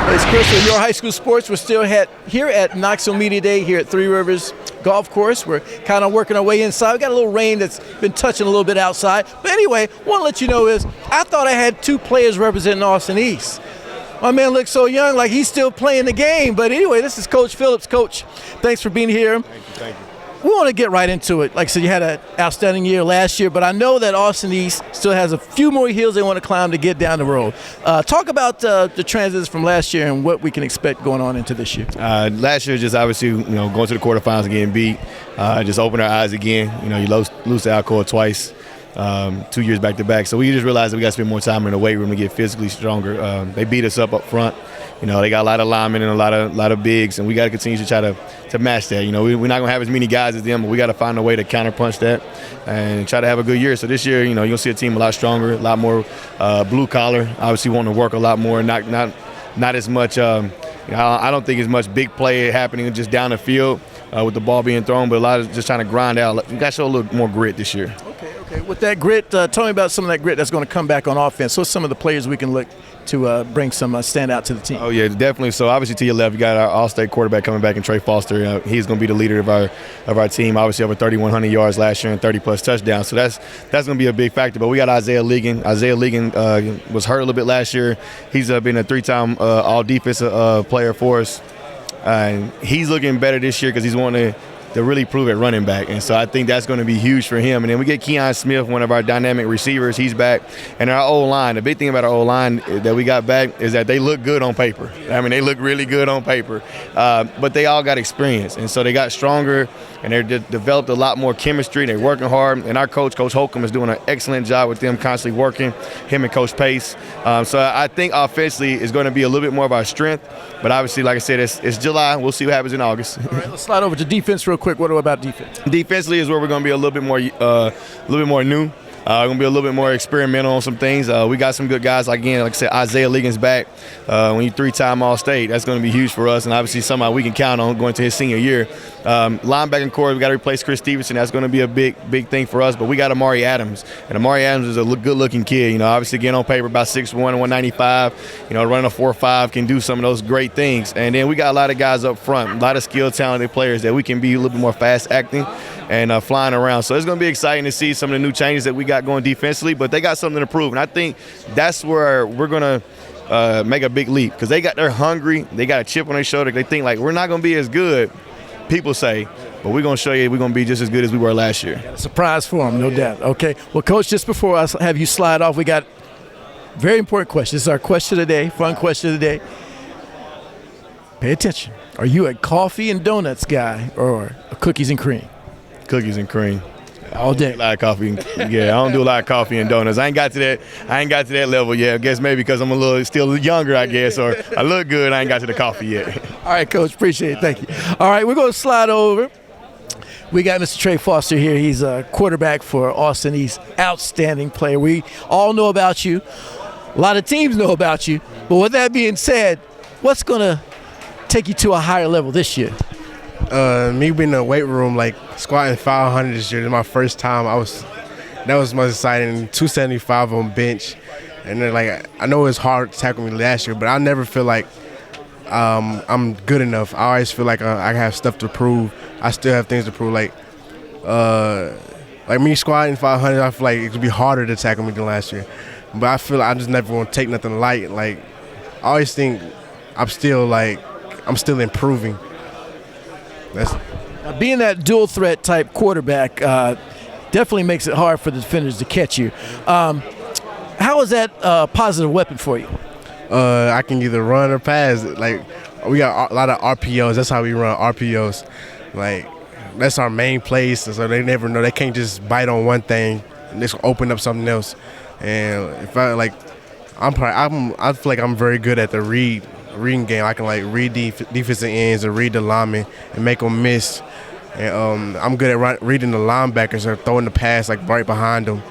It's Chris with Your High School Sports. We're still here at Knoxville Media Day here at Three Rivers Golf Course. We're kind of working our way inside. We got a little rain that's been touching a little bit outside. But anyway, want to let you know is I thought I had two players representing Austin East. My man looks so young, like he's still playing the game. But anyway, this is Coach Phillips. Coach, thanks for being here. Thank you. We want to get right into it. Like I said, you had an outstanding year last year, but I know that Austin East still has a few more hills they want to climb to get down the road. Talk about the transitions from last year and what we can expect going on into this year. Last year, just obviously, going to the quarterfinals and getting beat, just opened our eyes again. You lose to Alcoa twice, 2 years back to back. So we just realized that we got to spend more time in the weight room to get physically stronger. They beat us up front. They got a lot of linemen and a lot of bigs, and we got to continue to try to match that. We're not going to have as many guys as them, but we got to find a way to counterpunch that and try to have a good year. So this year, you're going to see a team a lot stronger, a lot more blue collar. Obviously, wanting to work a lot more, not as much. I don't think as much big play happening just down the field with the ball being thrown, but a lot of just trying to grind out. We got to show a little more grit this year. Okay. With that grit, tell me about some of that grit that's going to come back on offense. What's some of the players we can look to bring some standout to the team? Oh, yeah, definitely. So, obviously, to your left, you got our all-state quarterback coming back in Trey Foster. He's going to be the leader of our team. Obviously, over 3,100 yards last year and 30-plus touchdowns. So, that's going to be a big factor. But we got Isaiah Ligon. Isaiah Ligon was hurt a little bit last year. He's been a three-time all-defensive player for us. And he's looking better this year because he's wanting to really prove at running back. And so I think that's going to be huge for him. And then we get Keon Smith, one of our dynamic receivers. He's back. And our O-line, the big thing about our O-line that we got back is that they look good on paper. I mean, they look really good on paper. But they all got experience. And so they got stronger, and they're developed a lot more chemistry. They're working hard. And our coach, Coach Holcomb, is doing an excellent job with them, constantly working, him and Coach Pace. So I think offensively is going to be a little bit more of our strength. But obviously, like I said, it's July. We'll see what happens in August. All right, let's slide over to defense real quick. What about defense? Defensively is where we're going to be a little bit more new. Going to be a little bit more experimental on some things. We got some good guys. Like I said, Isaiah Ligon's back. When you three-time All-State, that's going to be huge for us, and obviously somebody we can count on going to his senior year. Linebacking core, we got to replace Chris Stevenson. That's going to be a big thing for us. But we got Amari Adams, and Amari Adams is a good-looking kid. Obviously getting on paper about 6'1", 195. Running a 4.5 can do some of those great things. And then we got a lot of guys up front, a lot of skilled, talented players that we can be a little bit more fast-acting and flying around. So it's going to be exciting to see some of the new changes that we got going defensively, but they got something to prove. And I think that's where we're going to make a big leap because they're hungry. They got a chip on their shoulder. They think, we're not going to be as good, people say, but we're going to show you we're going to be just as good as we were last year. Got a surprise for them, no doubt. Okay. Well, Coach, just before I have you slide off, we got a very important question. This is our question of the day, fun question of the day. Pay attention. Are you a coffee and donuts guy or a cookies and cream? Cookies and cream. All day. A lot of coffee. Yeah, I don't do a lot of coffee and donuts. I ain't got to that level yet. I guess maybe because I'm still younger, I guess, or I look good. I ain't got to the coffee yet. All right, Coach. Appreciate it. Thank you. All right, we're going to slide over. We got Mr. Trey Foster here. He's a quarterback for Austin East. Outstanding player. We all know about you. A lot of teams know about you. But with that being said, what's going to take you to a higher level this year? Me being in the weight room, squatting 500 this year, this is my first time. That was most exciting. 275 on bench, and then I know it was hard to tackle me last year, but I never feel like I'm good enough. I always feel like I have stuff to prove. I still have things to prove. Like me squatting 500, I feel like it could be harder to tackle me than last year, but I feel like I just never want to take nothing light. I always think I'm still improving. Now, being that dual threat type quarterback definitely makes it hard for the defenders to catch you. How is that a positive weapon for you? I can either run or pass. We got a lot of RPOs. That's how we run RPOs. That's our main place. So they never know. They can't just bite on one thing and just open up something else. And if I feel like I'm very good at the reading game. I can read defensive ends or read the linemen and make them miss. And I'm good at reading the linebackers or throwing the pass right behind them.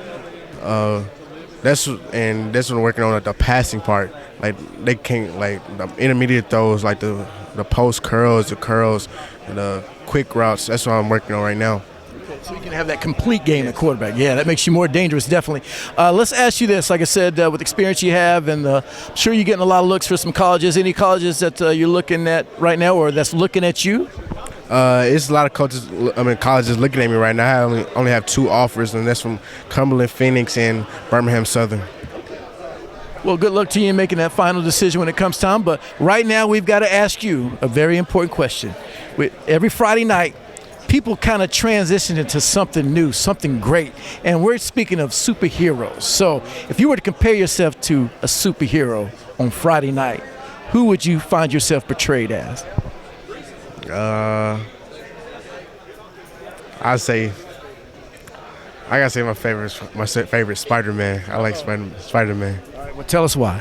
That's what I'm working on the passing part. They can't the intermediate throws, the post curls, the quick routes. That's what I'm working on right now. So you can have that complete game at quarterback. Yeah, that makes you more dangerous, definitely. Let's ask you this. Like I said, with the experience you have, and I'm sure you're getting a lot of looks for some colleges. Any colleges that you're looking at right now or that's looking at you? It's a lot of colleges looking at me right now. I only have 2 offers, and that's from Cumberland, Phoenix, and Birmingham Southern. Well, good luck to you in making that final decision when it comes time. But right now, we've got to ask you a very important question. Every Friday night, people kind of transition into something new, something great. And we're speaking of superheroes. So if you were to compare yourself to a superhero on Friday night, who would you find yourself portrayed as? I gotta say my favorite Spider-Man. I like Spider-Man. All right, well, tell us why.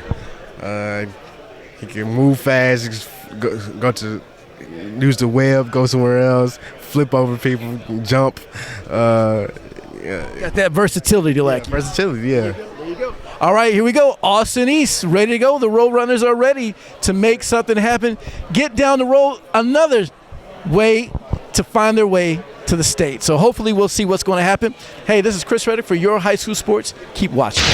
He can move fast, go to use the web, go somewhere else, flip over people, jump. Got that versatility to like. Versatility, yeah. All right, here we go. Austin East, ready to go. The Roadrunners are ready to make something happen. Get down the road another way to find their way to the state. So hopefully we'll see what's going to happen. Hey, this is Chris Reddick for Your High School Sports. Keep watching.